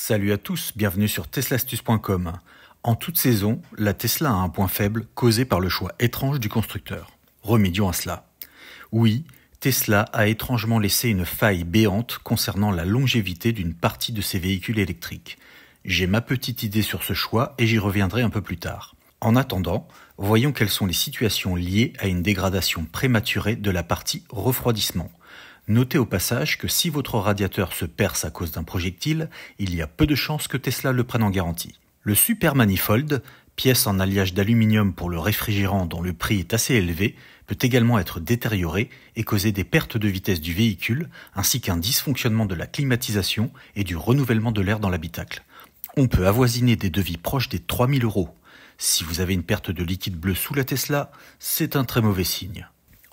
Salut à tous, bienvenue sur teslastus.com. En toute saison, la Tesla a un point faible causé par le choix étrange du constructeur. Remédions à cela. Oui, Tesla a étrangement laissé une faille béante concernant la longévité d'une partie de ses véhicules électriques. J'ai ma petite idée sur ce choix et j'y reviendrai un peu plus tard. En attendant, voyons quelles sont les situations liées à une dégradation prématurée de la partie refroidissement. Notez au passage que si votre radiateur se perce à cause d'un projectile, il y a peu de chances que Tesla le prenne en garantie. Le Super Manifold, pièce en alliage d'aluminium pour le réfrigérant dont le prix est assez élevé, peut également être détérioré et causer des pertes de vitesse du véhicule, ainsi qu'un dysfonctionnement de la climatisation et du renouvellement de l'air dans l'habitacle. On peut avoisiner des devis proches des 3000 €. Si vous avez une perte de liquide bleu sous la Tesla, c'est un très mauvais signe.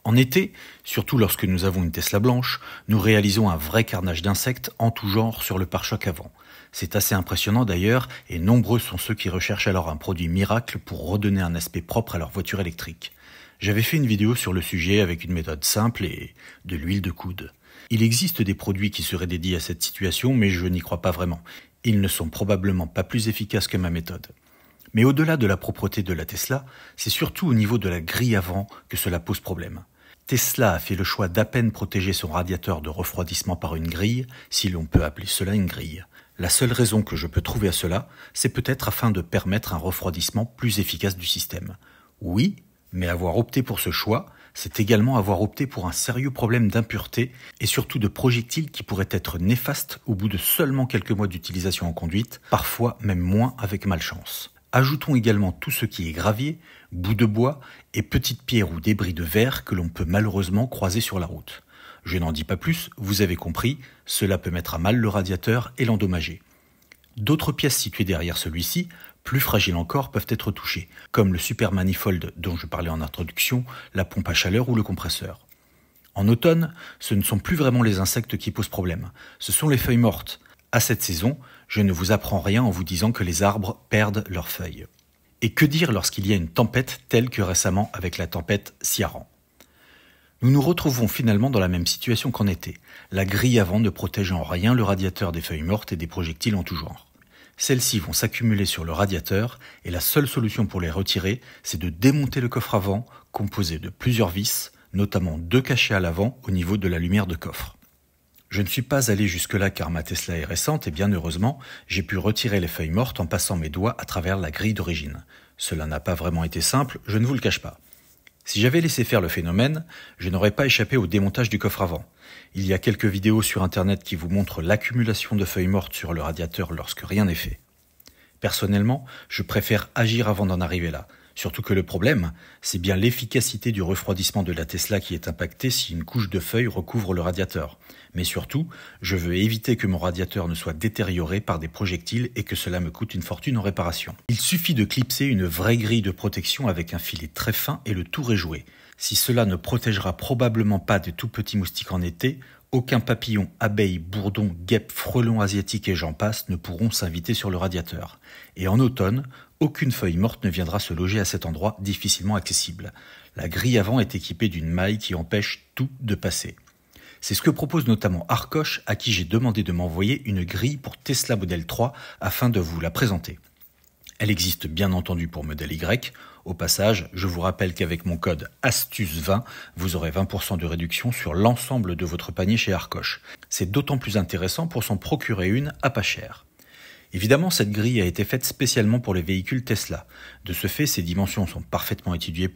En été, surtout lorsque nous avons une Tesla blanche, nous réalisons un vrai carnage d'insectes en tout genre sur le pare-choc avant. C'est assez impressionnant d'ailleurs, et nombreux sont ceux qui recherchent alors un produit miracle pour redonner un aspect propre à leur voiture électrique. J'avais fait une vidéo sur le sujet avec une méthode simple et de l'huile de coude. Il existe des produits qui seraient dédiés à cette situation, mais je n'y crois pas vraiment. Ils ne sont probablement pas plus efficaces que ma méthode. Mais au-delà de la propreté de la Tesla, c'est surtout au niveau de la grille avant que cela pose problème. Tesla a fait le choix d'à peine protéger son radiateur de refroidissement par une grille, si l'on peut appeler cela une grille. La seule raison que je peux trouver à cela, c'est peut-être afin de permettre un refroidissement plus efficace du système. Oui, mais avoir opté pour ce choix, c'est également avoir opté pour un sérieux problème d'impureté et surtout de projectiles qui pourraient être néfastes au bout de seulement quelques mois d'utilisation en conduite, parfois même moins avec malchance. Ajoutons également tout ce qui est gravier, bouts de bois et petites pierres ou débris de verre que l'on peut malheureusement croiser sur la route. Je n'en dis pas plus, vous avez compris, cela peut mettre à mal le radiateur et l'endommager. D'autres pièces situées derrière celui-ci, plus fragiles encore, peuvent être touchées, comme le Super Manifold dont je parlais en introduction, la pompe à chaleur ou le compresseur. En automne, ce ne sont plus vraiment les insectes qui posent problème, ce sont les feuilles mortes. À cette saison, je ne vous apprends rien en vous disant que les arbres perdent leurs feuilles. Et que dire lorsqu'il y a une tempête telle que récemment avec la tempête Ciarán? Nous nous retrouvons finalement dans la même situation qu'en été. La grille avant ne protège en rien le radiateur des feuilles mortes et des projectiles en tout genre. Celles-ci vont s'accumuler sur le radiateur et la seule solution pour les retirer, c'est de démonter le coffre avant, composé de plusieurs vis, notamment 2 cachets à l'avant au niveau de la lumière de coffre. Je ne suis pas allé jusque-là car ma Tesla est récente et bien heureusement, j'ai pu retirer les feuilles mortes en passant mes doigts à travers la grille d'origine. Cela n'a pas vraiment été simple, je ne vous le cache pas. Si j'avais laissé faire le phénomène, je n'aurais pas échappé au démontage du coffre avant. Il y a quelques vidéos sur internet qui vous montrent l'accumulation de feuilles mortes sur le radiateur lorsque rien n'est fait. Personnellement, je préfère agir avant d'en arriver là. Surtout que le problème, c'est bien l'efficacité du refroidissement de la Tesla qui est impactée si une couche de feuilles recouvre le radiateur. Mais surtout, je veux éviter que mon radiateur ne soit détérioré par des projectiles et que cela me coûte une fortune en réparation. Il suffit de clipser une vraie grille de protection avec un filet très fin et le tour est joué. Si cela ne protégera probablement pas des tout petits moustiques en été, aucun papillon, abeille, bourdon, guêpe, frelon asiatique et j'en passe ne pourront s'inviter sur le radiateur. Et en automne, aucune feuille morte ne viendra se loger à cet endroit difficilement accessible. La grille avant est équipée d'une maille qui empêche tout de passer. C'est ce que propose notamment Arcoche, à qui j'ai demandé de m'envoyer une grille pour Tesla Model 3 afin de vous la présenter. Elle existe bien entendu pour Model Y. Au passage, je vous rappelle qu'avec mon code ASTUCE20, vous aurez 20% de réduction sur l'ensemble de votre panier chez Arcoche. C'est d'autant plus intéressant pour s'en procurer une à pas cher. Évidemment, cette grille a été faite spécialement pour les véhicules Tesla. De ce fait, ses dimensions sont parfaitement étudiées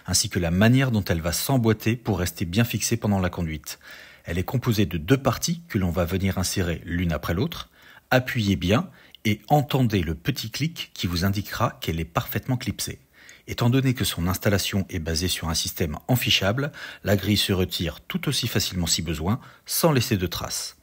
ainsi que la manière dont elle va s'emboîter pour rester bien fixée pendant la conduite. Elle est composée de 2 parties que l'on va venir insérer l'une après l'autre. Appuyez bien et entendez le petit clic qui vous indiquera qu'elle est parfaitement clipsée. Étant donné que son installation est basée sur un système enfichable, la grille se retire tout aussi facilement si besoin, sans laisser de traces.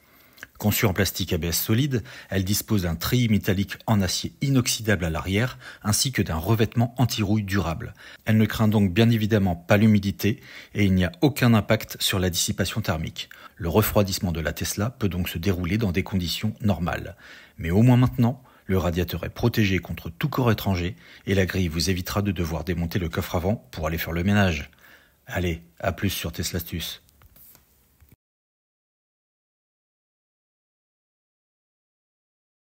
Conçue en plastique ABS solide, elle dispose d'un treillis métallique en acier inoxydable à l'arrière, ainsi que d'un revêtement anti-rouille durable. Elle ne craint donc bien évidemment pas l'humidité et il n'y a aucun impact sur la dissipation thermique. Le refroidissement de la Tesla peut donc se dérouler dans des conditions normales. Mais au moins maintenant, le radiateur est protégé contre tout corps étranger et la grille vous évitera de devoir démonter le coffre avant pour aller faire le ménage. Allez, à plus sur Teslastus.